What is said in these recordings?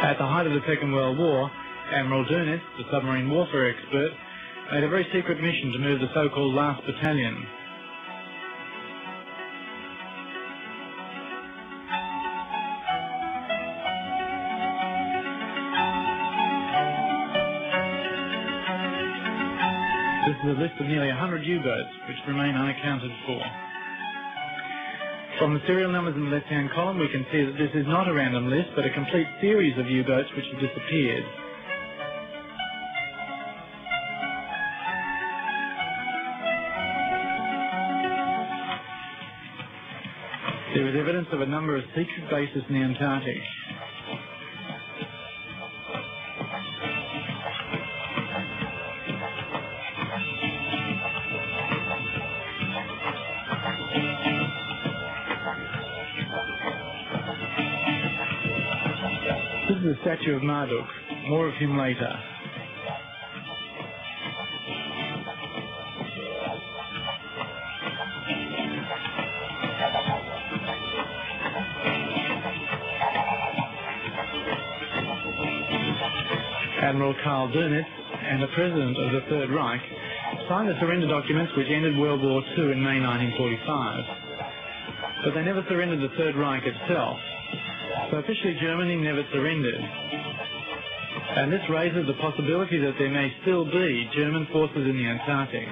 At the height of the Second World War, Admiral Dönitz, the submarine warfare expert, made a very secret mission to move the so-called last battalion. This is a list of nearly 100 U-boats which remain unaccounted for. From the serial numbers in the left-hand column, we can see that this is not a random list, but a complete series of U-boats which have disappeared. There is evidence of a number of secret bases in the Antarctic. This is a statue of Marduk, more of him later. Admiral Karl Dönitz and the President of the Third Reich signed the surrender documents which ended World War II in May 1945. But they never surrendered the Third Reich itself. So officially Germany never surrendered. And this raises the possibility that there may still be German forces in the Antarctic.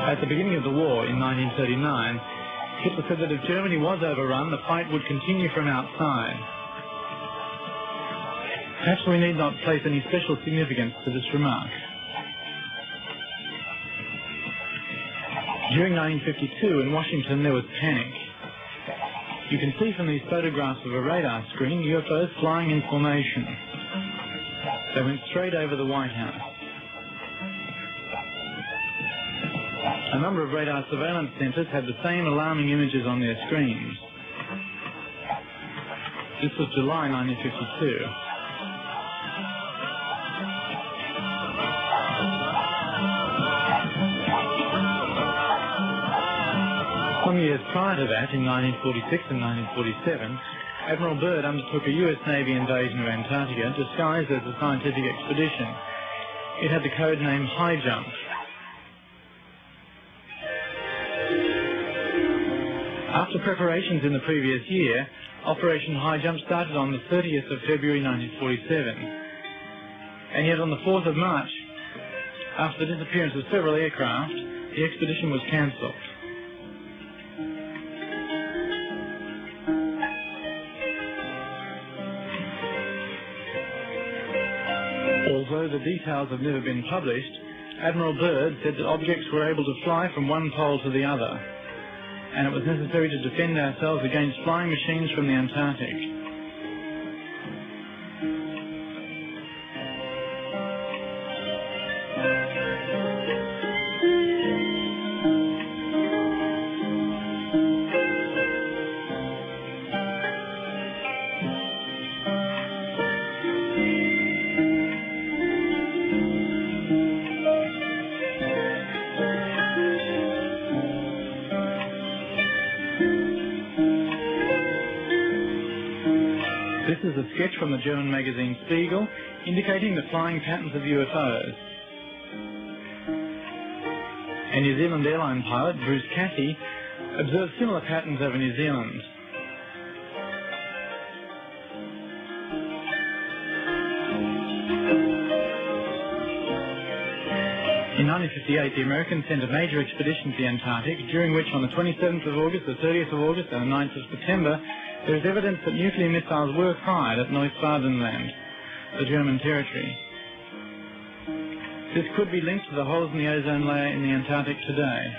At the beginning of the war in 1939, Hitler said that if Germany was overrun, the fight would continue from outside. Perhaps we need not place any special significance to this remark. During 1952 in Washington there was panic. You can see from these photographs of a radar screen UFOs flying in formation. They went straight over the White House. A number of radar surveillance centres had the same alarming images on their screens. This was July 1952. Some years prior to that, in 1946 and 1947, Admiral Byrd undertook a US Navy invasion of Antarctica disguised as a scientific expedition. It had the code name High Jump. After preparations in the previous year, Operation High Jump started on the 30th of February 1947. And yet on the 4th of March, after the disappearance of several aircraft, the expedition was cancelled. Although the details have never been published, Admiral Byrd said that objects were able to fly from one pole to the other, and it was necessary to defend ourselves against flying machines from the Antarctic. This is a sketch from the German magazine Spiegel indicating the flying patterns of UFOs. A New Zealand airline pilot, Bruce Cathy, observed similar patterns over New Zealand. In 1958, the Americans sent a major expedition to the Antarctic, during which on the 27th of August, the 30th of August and the 9th of September, there is evidence that nuclear missiles were fired at Neusbadenland, the German territory. This could be linked to the holes in the ozone layer in the Antarctic today.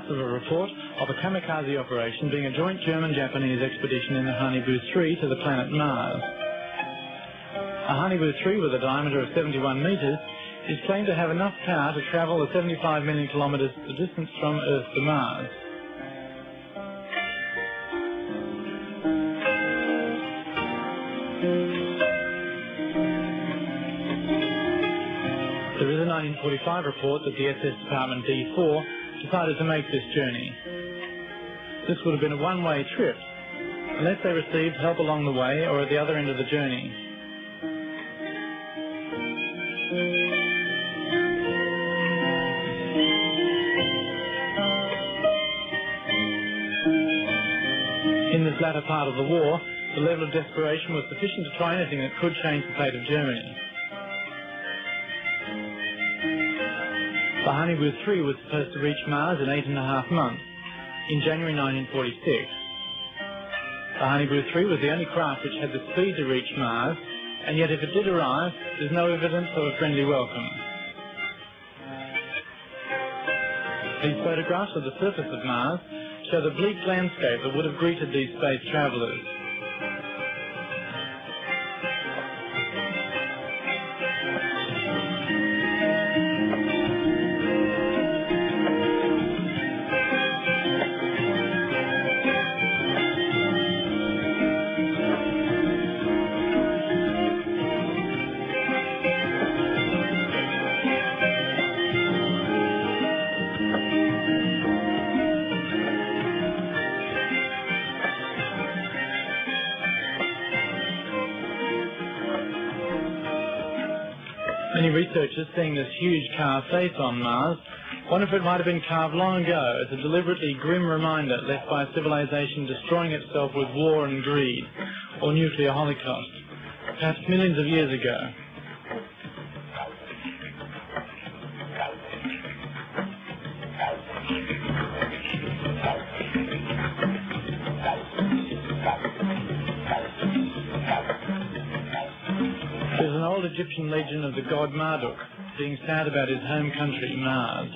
of a report of a kamikaze operation being a joint German-Japanese expedition in the Hanibu 3 to the planet Mars. A Hanibu 3 with a diameter of 71 metres is claimed to have enough power to travel the 75 million kilometres the distance from Earth to Mars. There is a 1945 report that the SS Department D4 decided to make this journey. This would have been a one-way trip, unless they received help along the way or at the other end of the journey. In this latter part of the war, the level of desperation was sufficient to try anything that could change the fate of Germany. The Hanibu 3 was supposed to reach Mars in 8.5 months, in January 1946. The Hanibu 3 was the only craft which had the speed to reach Mars, and yet if it did arrive, there's no evidence of a friendly welcome. These photographs of the surface of Mars show the bleak landscape that would have greeted these space travellers. Many researchers, seeing this huge carved face on Mars, wonder if it might have been carved long ago as a deliberately grim reminder left by a civilization destroying itself with war and greed, or nuclear holocaust, perhaps millions of years ago. There's an old Egyptian legend of the god Marduk being sad about his home country, Mars.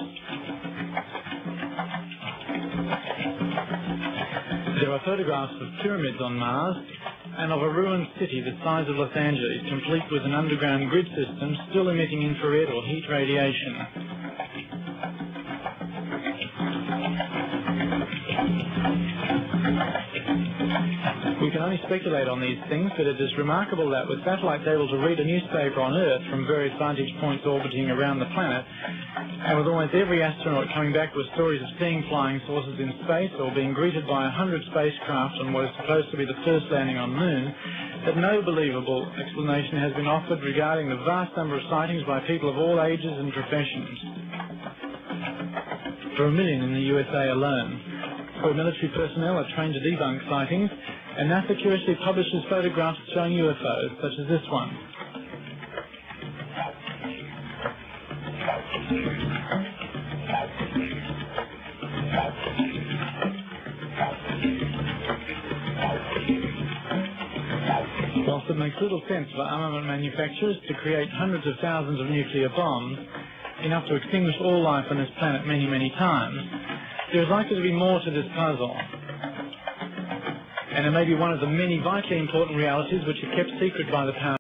There are photographs of pyramids on Mars and of a ruined city the size of Los Angeles, complete with an underground grid system still emitting infrared or heat radiation. We can only speculate on these things, but it is remarkable that with satellites able to read a newspaper on Earth from various vantage points orbiting around the planet, and with almost every astronaut coming back with stories of seeing flying saucers in space or being greeted by 100 spacecraft on what is supposed to be the first landing on the Moon, that no believable explanation has been offered regarding the vast number of sightings by people of all ages and professions. For 1 million in the USA alone, where military personnel are trained to debunk sightings, and NASA curiously publishes photographs showing UFOs, such as this one. Whilst it makes little sense for armament manufacturers to create hundreds of thousands of nuclear bombs, enough to extinguish all life on this planet many, many times, there is likely to be more to this puzzle. And it may be one of the many vitally important realities which are kept secret by the power